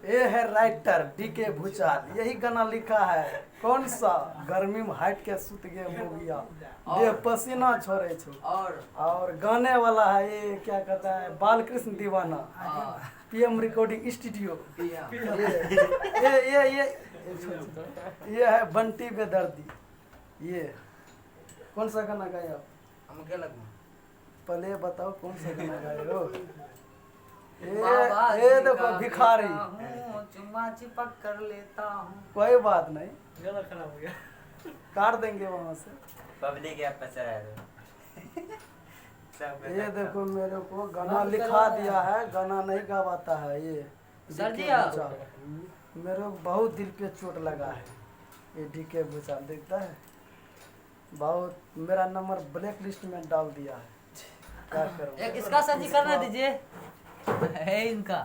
ये है writer DK भूचाल, यही गाना लिखा है। कौन सा? गर्मी में हट के सुत गए मोगिया, देह पसीना छोड़े छो। और गाने वाला है ये क्या कहता है, बालकृष्ण दीवाना, पीएम रिकॉर्डिंग स्टूडियो। ये है बंटी बेदर्दी। ये कौन सा गाना गाए आप? हम क्या लगू? पहले बताओ कौन सा गाना गाए हो? ये देखो भिखारी, चुम्मा चिपक कर लेता हूँ। कोई बात नहीं, गला खराब हो गया, काट देंगे वहां से। पब्लिक ऐप पर चढ़ा दो। ये देखो मेरे को गाना लिखा दिया है, गाना नहीं गवाता है ये। मेरे को बहुत दिल पे चोट लगा है। ये डीके भूचाल देखता है, बहुत मेरा नंबर ब्लैक लिस्ट में डाल दिया है। क्या करूं? एक इसका सजी करना दीजिए, है इनका।